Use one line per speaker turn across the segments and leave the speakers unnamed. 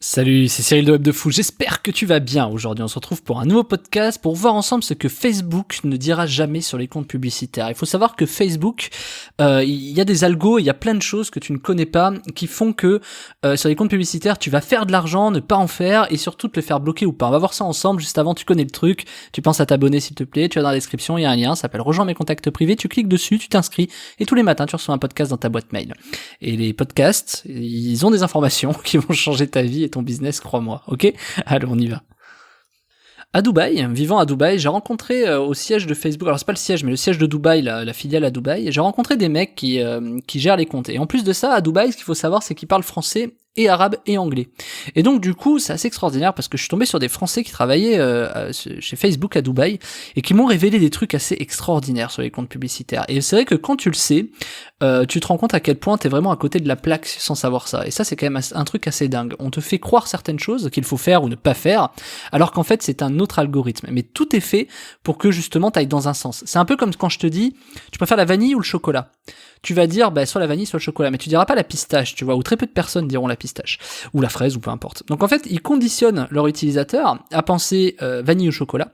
Salut, c'est Cyril de Web de Fou, j'espère que tu vas bien. Aujourd'hui on se retrouve pour un nouveau podcast pour voir ensemble ce que Facebook ne dira jamais sur les comptes publicitaires. Il faut savoir que Facebook, il y a des algos, il y a plein de choses que tu ne connais pas qui font que sur les comptes publicitaires tu vas faire de l'argent, ne pas en faire et surtout te le faire bloquer ou pas. On va voir ça ensemble, juste avant tu connais le truc, tu penses à t'abonner s'il te plaît, tu vas dans la description, il y a un lien, ça s'appelle Rejoins mes contacts privés, tu cliques dessus, tu t'inscris et tous les matins tu reçois un podcast dans ta boîte mail. Et les podcasts, ils ont des informations qui vont changer ta vie et ton business, crois-moi, ok? Allez, on y va. À Dubaï, vivant à Dubaï, j'ai rencontré au siège de Facebook, alors c'est pas le siège, mais le siège de Dubaï, la filiale à Dubaï, j'ai rencontré des mecs qui gèrent les comptes. Et en plus de ça, à Dubaï, ce qu'il faut savoir, c'est qu'ils parlent français et arabe et anglais. Et donc du coup, c'est assez extraordinaire parce que je suis tombé sur des Français qui travaillaient chez Facebook à Dubaï et qui m'ont révélé des trucs assez extraordinaires sur les comptes publicitaires. Et c'est vrai que quand tu le sais, tu te rends compte à quel point t'es vraiment à côté de la plaque sans savoir ça. Et ça, c'est quand même un truc assez dingue. On te fait croire certaines choses qu'il faut faire ou ne pas faire, alors qu'en fait, c'est un autre algorithme. Mais tout est fait pour que justement t'ailles dans un sens. C'est un peu comme quand je te dis, tu préfères la vanille ou le chocolat. Tu vas dire soit la vanille soit le chocolat, mais tu diras pas la pistache, tu vois, ou très peu de personnes diront la pistache ou la fraise ou peu importe. Donc en fait, ils conditionnent leur utilisateur à penser vanille ou chocolat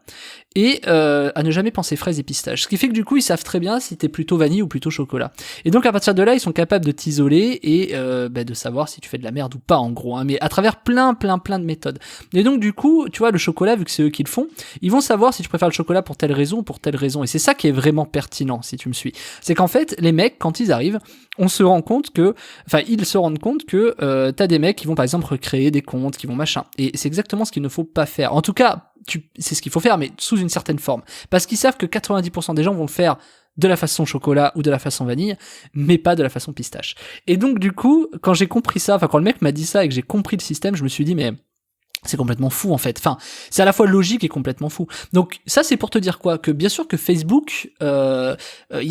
et à ne jamais penser fraise et pistache. Ce qui fait que du coup, ils savent très bien si t'es plutôt vanille ou plutôt chocolat. Et donc à partir de là, ils sont capables de t'isoler et de savoir si tu fais de la merde ou pas en gros, hein, mais à travers plein de méthodes. Et donc du coup, tu vois, le chocolat, vu que c'est eux qui le font, ils vont savoir si tu préfères le chocolat pour telle raison ou pour telle raison. Et c'est ça qui est vraiment pertinent, si tu me suis. C'est qu'en fait, les mecs, quand ils arrivent, ils se rendent compte que t'as des mecs qui vont par exemple recréer des comptes, qui vont machin. Et c'est exactement ce qu'il ne faut pas faire. En tout cas, c'est ce qu'il faut faire, mais sous une certaine forme. Parce qu'ils savent que 90% des gens vont le faire de la façon chocolat ou de la façon vanille, mais pas de la façon pistache. Et donc du coup, quand j'ai compris ça, quand le mec m'a dit ça et que j'ai compris le système, je me suis dit mais c'est complètement fou en fait. Enfin, c'est à la fois logique et complètement fou. Donc ça c'est pour te dire quoi, que bien sûr que Facebook, y a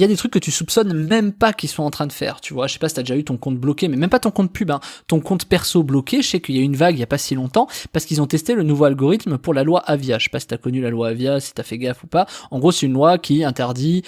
des trucs que tu soupçonnes même pas qu'ils sont en train de faire. Tu vois, je sais pas si t'as déjà eu ton compte bloqué, mais même pas ton compte pub, hein, ton compte perso bloqué. Je sais qu'il y a eu une vague il y a pas si longtemps parce qu'ils ont testé le nouveau algorithme pour la loi Avia. Je sais pas si t'as connu la loi Avia, si t'as fait gaffe ou pas. En gros, c'est une loi qui interdit,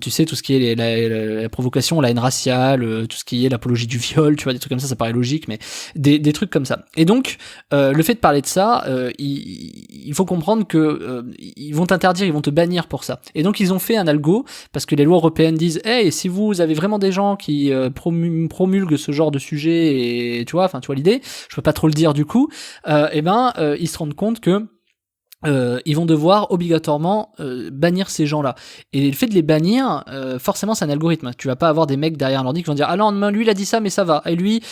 tu sais, tout ce qui est la provocation, la haine raciale, tout ce qui est l'apologie du viol. Tu vois, des trucs comme ça paraît logique, mais des trucs comme ça. Et donc le fait de parler de ça, il faut comprendre que ils vont t'interdire, ils vont te bannir pour ça. Et donc ils ont fait un algo parce que les lois européennes disent hey, si vous avez vraiment des gens qui promulguent ce genre de sujet et tu vois l'idée, je peux pas trop le dire du coup, ils se rendent compte que ils vont devoir obligatoirement bannir ces gens-là. Et le fait de les bannir, forcément c'est un algorithme. Tu vas pas avoir des mecs derrière un ordi qui vont dire ah non, lui il a dit ça mais ça va. Et lui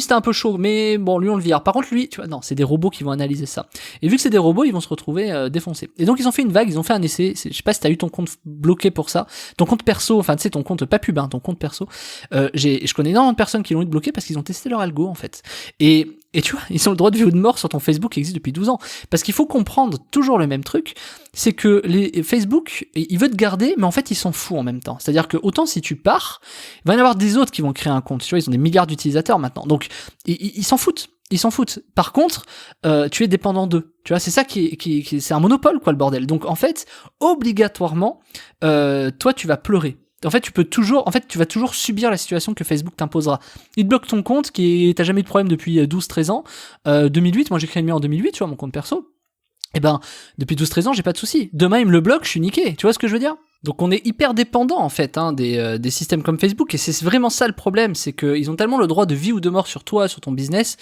c'était un peu chaud mais bon lui on le vire. Par contre lui, tu vois, non, c'est des robots qui vont analyser ça. Et vu que c'est des robots, ils vont se retrouver défoncés. Et donc ils ont fait une vague, ils ont fait un essai. Je sais pas si t'as eu ton compte bloqué pour ça, ton compte perso, enfin tu sais ton compte pas pub, hein, ton compte perso. Je connais énormément de personnes qui l'ont eu bloqué parce qu'ils ont testé leur algo en fait. Et tu vois, ils ont le droit de vie ou de mort sur ton Facebook qui existe depuis 12 ans. Parce qu'il faut comprendre toujours le même truc, c'est que les Facebook, ils veulent te garder, mais en fait, ils s'en foutent en même temps. C'est-à-dire que autant si tu pars, il va y en avoir des autres qui vont créer un compte. Tu vois, ils ont des milliards d'utilisateurs maintenant. Donc, ils s'en foutent. Ils s'en foutent. Par contre, tu es dépendant d'eux. Tu vois, c'est ça c'est un monopole, quoi, le bordel. Donc, en fait, obligatoirement, toi, tu vas pleurer. En fait, tu vas toujours subir la situation que Facebook t'imposera. Il te bloque ton compte, t'as jamais eu de problème depuis 12-13 ans. 2008, moi j'ai créé le mien en 2008, tu vois, mon compte perso. Et depuis 12-13 ans, j'ai pas de soucis. Demain, il me le bloque, je suis niqué. Tu vois ce que je veux dire ? Donc on est hyper dépendant en fait des systèmes comme Facebook et c'est vraiment ça le problème, c'est qu'ils ont tellement le droit de vie ou de mort sur toi, sur ton business,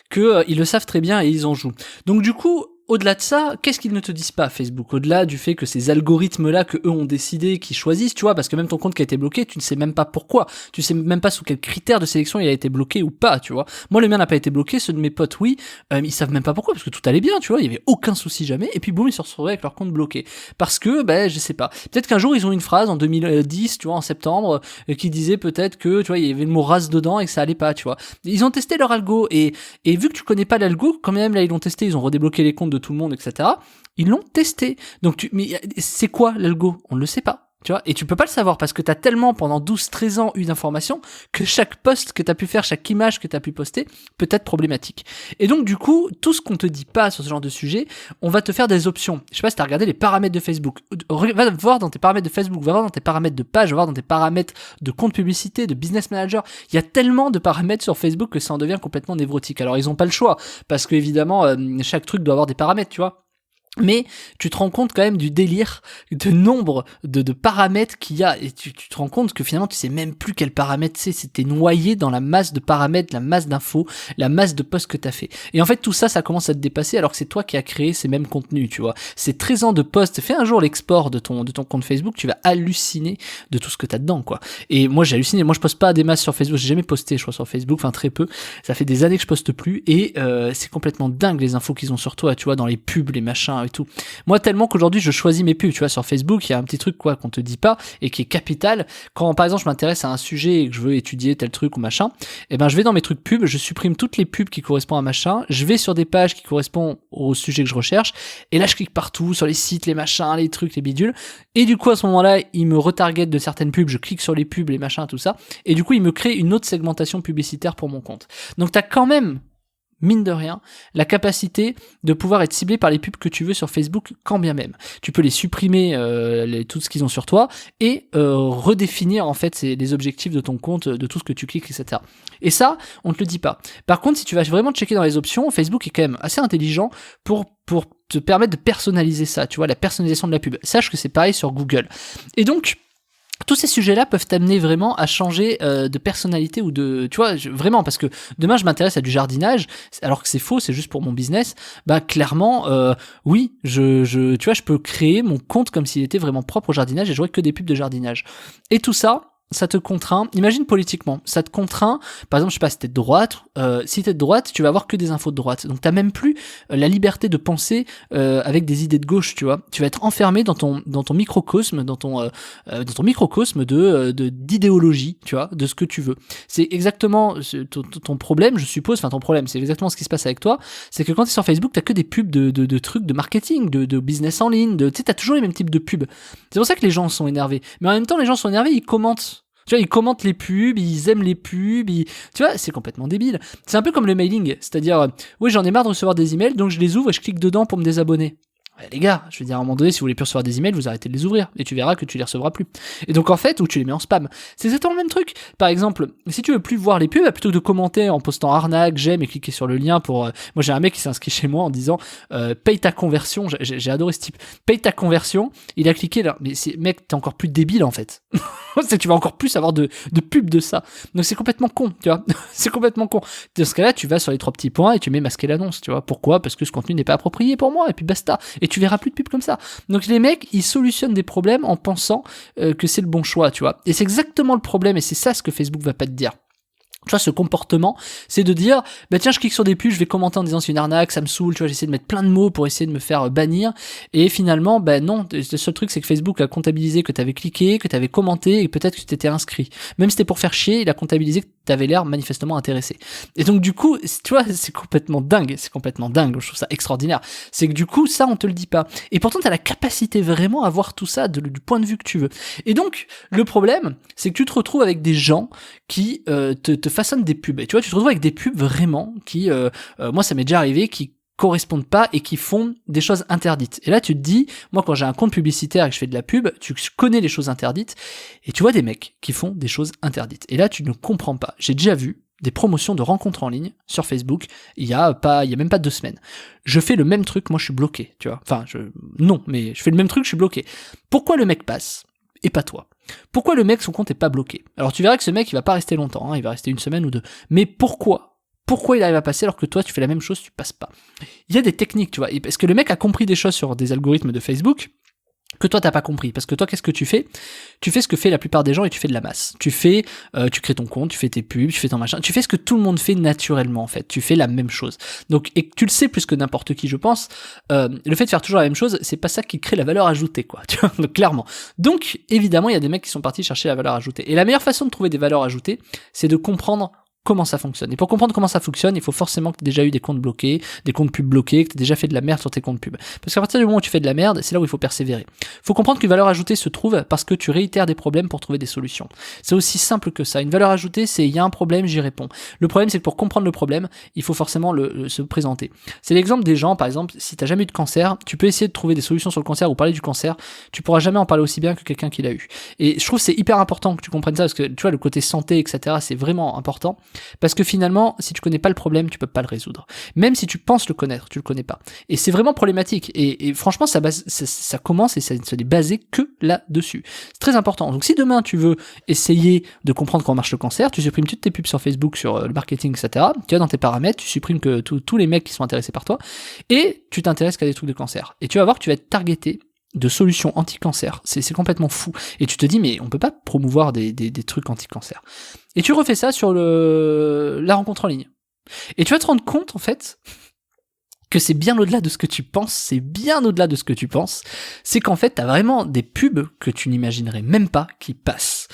que ils le savent très bien et ils en jouent. Donc du coup, au-delà de ça, qu'est-ce qu'ils ne te disent pas, Facebook? Au-delà du fait que ces algorithmes-là que eux ont décidé, qu'ils choisissent, tu vois, parce que même ton compte qui a été bloqué, tu ne sais même pas pourquoi. Tu sais même pas sous quels critères de sélection il a été bloqué ou pas, tu vois. Moi, le mien n'a pas été bloqué, ceux de mes potes, oui. Ils savent même pas pourquoi, parce que tout allait bien, tu vois. Il y avait aucun souci jamais. Et puis boum, ils se retrouvaient avec leur compte bloqué. Parce que, je sais pas. Peut-être qu'un jour, ils ont une phrase en 2010, tu vois, en septembre, qui disait peut-être que, tu vois, il y avait le mot race dedans et que ça allait pas, tu vois. Ils ont testé leur algo et vu que tu connais pas l'algo, quand même là, ils l'ont testé, ils ont redébloqué les comptes de tout le monde, etc. Ils l'ont testé. Donc mais c'est quoi l'algo? On ne le sait pas. Tu vois, et tu peux pas le savoir parce que t'as tellement pendant 12-13 ans eu d'informations que chaque post que t'as pu faire, chaque image que t'as pu poster peut être problématique. Et donc du coup, tout ce qu'on te dit pas sur ce genre de sujet, on va te faire des options. Je sais pas si t'as regardé les paramètres de Facebook. Va voir dans tes paramètres de Facebook, va voir dans tes paramètres de page, va voir dans tes paramètres de compte publicité, de business manager. Il y a tellement de paramètres sur Facebook que ça en devient complètement névrotique. Alors ils ont pas le choix parce que évidemment chaque truc doit avoir des paramètres, tu vois. Mais tu te rends compte quand même du délire, de nombre de paramètres qu'il y a, et tu te rends compte que finalement tu sais même plus quel paramètre c'est, c'était noyé dans la masse de paramètres, la masse d'infos, la masse de posts que t'as fait. Et en fait tout ça, ça commence à te dépasser alors que c'est toi qui as créé ces mêmes contenus, tu vois. C'est 13 ans de posts, fais un jour l'export de ton compte Facebook, tu vas halluciner de tout ce que t'as dedans, quoi. Et moi j'ai halluciné, moi je poste pas des masses sur Facebook, j'ai jamais posté je crois sur Facebook, enfin très peu, ça fait des années que je poste plus, et c'est complètement dingue les infos qu'ils ont sur toi, tu vois, dans les pubs, les machins, et tout. Moi tellement qu'aujourd'hui je choisis mes pubs, tu vois, sur Facebook il y a un petit truc quoi qu'on te dit pas et qui est capital. Quand par exemple je m'intéresse à un sujet et que je veux étudier tel truc ou machin, et ben je vais dans mes trucs pubs, je supprime toutes les pubs qui correspondent à machin, je vais sur des pages qui correspondent au sujet que je recherche et là je clique partout sur les sites, les machins, les trucs, les bidules, et du coup à ce moment-là il me retarget de certaines pubs, je clique sur les pubs, les machins, tout ça, et du coup il me crée une autre segmentation publicitaire pour mon compte. Donc t'as quand même, mine de rien, la capacité de pouvoir être ciblé par les pubs que tu veux sur Facebook, quand bien même. Tu peux les supprimer, tout ce qu'ils ont sur toi, et redéfinir en fait les objectifs de ton compte, de tout ce que tu cliques, etc. Et ça, on te le dit pas. Par contre, si tu vas vraiment checker dans les options, Facebook est quand même assez intelligent pour te permettre de personnaliser ça, tu vois, la personnalisation de la pub. Sache que c'est pareil sur Google. Et donc, tous ces sujets-là peuvent t'amener vraiment à changer de personnalité ou de, tu vois, vraiment, parce que demain je m'intéresse à du jardinage, alors que c'est faux, c'est juste pour mon business. Bah clairement, oui, tu vois, je peux créer mon compte comme s'il était vraiment propre au jardinage et j'aurais que des pubs de jardinage. Et tout ça te contraint. Imagine politiquement, ça te contraint. Par exemple, je sais pas, si t'es de droite, si t'es de droite, tu vas avoir que des infos de droite. Donc t'as même plus la liberté de penser avec des idées de gauche, tu vois. Tu vas être enfermé dans ton microcosme, dans ton microcosme d'idéologie, tu vois, de ce que tu veux. C'est exactement ton problème, je suppose. Enfin, ton problème, c'est exactement ce qui se passe avec toi. C'est que quand t'es sur Facebook, t'as que des pubs de trucs de marketing, de business en ligne. Tu sais, t'as toujours les mêmes types de pubs. C'est pour ça que les gens sont énervés. Mais en même temps, les gens sont énervés, ils commentent. Tu vois, ils commentent les pubs, ils aiment les pubs, tu vois, c'est complètement débile. C'est un peu comme le mailing, c'est-à-dire, oui, j'en ai marre de recevoir des emails, donc je les ouvre et je clique dedans pour me désabonner. Ouais, les gars, je veux dire, à un moment donné, si vous voulez plus recevoir des emails, vous arrêtez de les ouvrir, et tu verras que tu les recevras plus. Et donc, en fait, ou tu les mets en spam. C'est exactement le même truc. Par exemple, si tu veux plus voir les pubs, plutôt que de commenter en postant arnaque, j'aime et cliquer sur le lien pour, moi, j'ai un mec qui s'est inscrit chez moi en disant, paye ta conversion, j'ai adoré ce type. Paye ta conversion, il a cliqué là, mais mec, t'es encore plus débile, en fait. C'est tu vas encore plus avoir de pubs de ça. Donc c'est complètement con, tu vois. C'est complètement con. Dans ce cas-là, tu vas sur les 3 petits points et tu mets masquer l'annonce, tu vois. Pourquoi ? Parce que ce contenu n'est pas approprié pour moi, et puis basta. Et tu verras plus de pubs comme ça. Donc les mecs, ils solutionnent des problèmes en pensant que c'est le bon choix, tu vois. Et c'est exactement le problème, et c'est ça ce que Facebook va pas te dire. Tu vois, ce comportement, c'est de dire, bah tiens, je clique sur des pubs, je vais commenter en disant c'est une arnaque, ça me saoule, tu vois, j'essaie de mettre plein de mots pour essayer de me faire bannir, et finalement, bah non, le seul truc, c'est que Facebook a comptabilisé que t'avais cliqué, que t'avais commenté, et peut-être que tu t'étais inscrit. Même si c'était pour faire chier, il a comptabilisé que t'avais l'air manifestement intéressé. Et donc, du coup, tu vois, c'est complètement dingue, je trouve ça extraordinaire. C'est que du coup, ça, on te le dit pas. Et pourtant, t'as la capacité vraiment à voir tout ça du point de vue que tu veux. Et donc, le problème, c'est que tu te retrouves avec des gens qui te façonnent des pubs. Et tu vois, tu te retrouves avec des pubs vraiment qui, moi ça m'est déjà arrivé, qui correspondent pas et qui font des choses interdites. Et là tu te dis, moi quand j'ai un compte publicitaire et que je fais de la pub, tu connais les choses interdites, et tu vois des mecs qui font des choses interdites. Et là tu ne comprends pas. J'ai déjà vu des promotions de rencontres en ligne sur Facebook, il y a même pas 2 semaines. Je fais le même truc, moi je suis bloqué, tu vois. Enfin, non, mais je fais le même truc, je suis bloqué. Pourquoi le mec passe et pas toi ? Pourquoi le mec, son compte est pas bloqué ? Alors tu verras que ce mec, il va pas rester longtemps, hein, il va rester 1 semaine ou 2. Mais pourquoi il arrive à passer alors que toi, tu fais la même chose, tu passes pas ? Il y a des techniques, tu vois, parce que le mec a compris des choses sur des algorithmes de Facebook que toi t'as pas compris, parce que toi qu'est-ce que tu fais ? Tu fais ce que fait la plupart des gens et tu fais de la masse. Tu crées ton compte, tu fais tes pubs, tu fais ton machin, tu fais ce que tout le monde fait naturellement en fait. Tu fais la même chose. Donc et tu le sais plus que n'importe qui, je pense. Le fait de faire toujours la même chose, c'est pas ça qui crée la valeur ajoutée, quoi. Tu vois, donc, clairement. Donc évidemment, il y a des mecs qui sont partis chercher la valeur ajoutée. Et la meilleure façon de trouver des valeurs ajoutées, c'est de comprendre comment ça fonctionne. Et pour comprendre comment ça fonctionne, il faut forcément que tu aies déjà eu des comptes bloqués, des comptes pubs bloqués, que tu aies déjà fait de la merde sur tes comptes pubs. Parce qu'à partir du moment où tu fais de la merde, c'est là où il faut persévérer. Il faut comprendre qu'une valeur ajoutée se trouve parce que tu réitères des problèmes pour trouver des solutions. C'est aussi simple que ça. Une valeur ajoutée, c'est il y a un problème, j'y réponds. Le problème, c'est que pour comprendre le problème, il faut forcément se présenter. C'est l'exemple des gens, par exemple, si tu n'as jamais eu de cancer, tu peux essayer de trouver des solutions sur le cancer ou parler du cancer, tu pourras jamais en parler aussi bien que quelqu'un qui l'a eu. Et je trouve que c'est hyper important que tu comprennes ça parce que tu vois, le côté santé, etc., c'est vraiment important. Parce que finalement, si tu connais pas le problème, tu peux pas le résoudre. Même si tu penses le connaître, tu le connais pas. Et c'est vraiment problématique. Et franchement, ça commence et ça n'est basé que là-dessus. C'est très important. Donc si demain tu veux essayer de comprendre comment marche le cancer, tu supprimes toutes tes pubs sur Facebook, sur le marketing, etc. Tu vas dans tes paramètres, tu supprimes que tous les mecs qui sont intéressés par toi et tu t'intéresses qu'à des trucs de cancer. Et tu vas voir que tu vas être targeté de solutions anti-cancer. C'est complètement fou. Et tu te dis, mais on peut pas promouvoir des trucs anti-cancer. Et tu refais ça sur la rencontre en ligne. Et tu vas te rendre compte, en fait, que c'est bien au-delà de ce que tu penses, c'est qu'en fait, t'as vraiment des pubs que tu n'imaginerais même pas qui passent.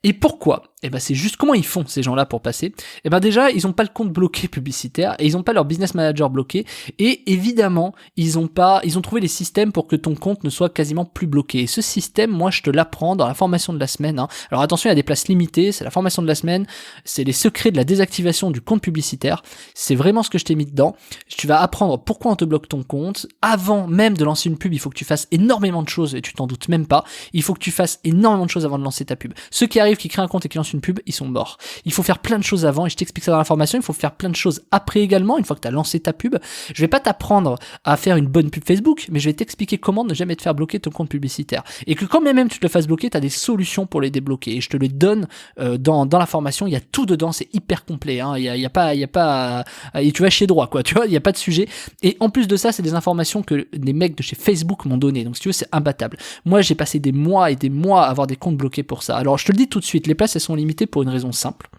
Et pourquoi ? Eh ben, c'est juste comment ils font, ces gens-là, pour passer. Eh ben, déjà, ils ont pas le compte bloqué publicitaire, et ils ont pas leur business manager bloqué, et évidemment, ils ont trouvé les systèmes pour que ton compte ne soit quasiment plus bloqué. Et ce système, moi, je te l'apprends dans la formation de la semaine, hein. Alors attention, il y a des places limitées, c'est la formation de la semaine, c'est les secrets de la désactivation du compte publicitaire. C'est vraiment ce que je t'ai mis dedans. Tu vas apprendre pourquoi on te bloque ton compte. Avant même de lancer une pub, il faut que tu fasses énormément de choses, et tu t'en doutes même pas. Il faut que tu fasses énormément de choses avant de lancer ta pub. Ceux qui arrivent, qui créent un compte et qui lancent une pub, ils sont morts. Il faut faire plein de choses avant, et je t'explique ça dans la formation. Il faut faire plein de choses après également, une fois que tu as lancé ta pub. Je vais pas t'apprendre à faire une bonne pub Facebook, mais je vais t'expliquer comment ne jamais te faire bloquer ton compte publicitaire. Et que quand même tu te le fasses bloquer, tu as des solutions pour les débloquer. Et je te les donne dans la formation. Il y a tout dedans, c'est hyper complet, hein. Il y a pas et tu vas chier droit, quoi. Tu vois, il y a pas de sujet. Et en plus de ça, c'est des informations que des mecs de chez Facebook m'ont donné. Donc si tu veux, c'est imbattable. Moi, j'ai passé des mois et des mois à avoir des comptes bloqués pour ça. Alors je te le dis tout de suite, les places elles sont limitées pour une raison simple.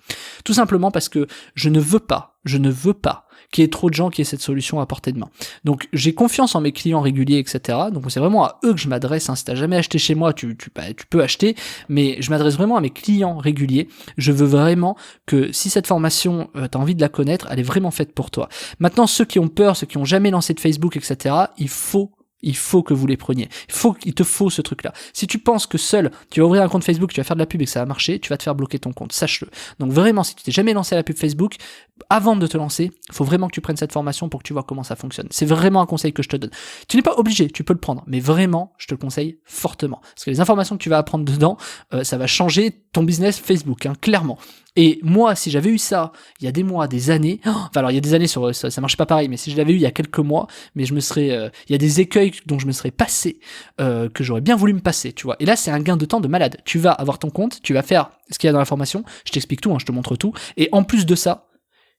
Tout simplement parce que je ne veux pas qu'il y ait trop de gens qui aient cette solution à portée de main. Donc j'ai confiance en mes clients réguliers, etc. Donc c'est vraiment à eux que je m'adresse, hein. Si t'as jamais acheté chez moi, tu peux acheter, mais je m'adresse vraiment à mes clients réguliers. Je veux vraiment que si cette formation, t'as envie de la connaître, elle est vraiment faite pour toi. Maintenant, ceux qui ont peur, ceux qui ont jamais lancé de Facebook, etc., il faut que vous les preniez. Il te faut ce truc-là. Si tu penses que seul, tu vas ouvrir un compte Facebook, tu vas faire de la pub et que ça va marcher, tu vas te faire bloquer ton compte. Sache-le. Donc vraiment, si tu t'es jamais lancé à la pub Facebook, avant de te lancer, il faut vraiment que tu prennes cette formation pour que tu vois comment ça fonctionne. C'est vraiment un conseil que je te donne. Tu n'es pas obligé, tu peux le prendre, mais vraiment, je te le conseille fortement. Parce que les informations que tu vas apprendre dedans, ça va changer ton business Facebook, hein, clairement. Et moi, si j'avais eu ça il y a des mois, des années, enfin alors il y a des années sur ça marchait pas pareil, mais si je l'avais eu il y a quelques mois, mais je me serais, il y a des écueils dont je me serais passé, que j'aurais bien voulu me passer, tu vois. Et là, c'est un gain de temps de malade. Tu vas avoir ton compte, tu vas faire ce qu'il y a dans la formation, je t'explique tout, hein, je te montre tout, et en plus de ça,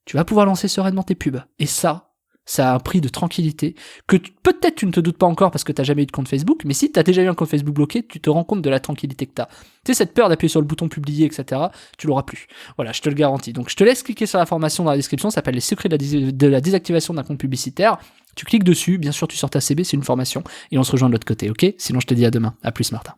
tu vas pouvoir lancer sereinement tes pubs. Et ça a un prix de tranquillité que peut-être tu ne te doutes pas encore parce que t'as jamais eu de compte Facebook, mais si t'as déjà eu un compte Facebook bloqué, tu te rends compte de la tranquillité que t'as. Tu sais, cette peur d'appuyer sur le bouton publier, etc., tu l'auras plus. Voilà, je te le garantis. Donc je te laisse cliquer sur la formation dans la description, ça s'appelle les secrets de la désactivation d'un compte publicitaire. Tu cliques dessus, bien sûr tu sors ta CB, c'est une formation, et on se rejoint de l'autre côté, ok ? Sinon je te dis à demain. À plus Martin.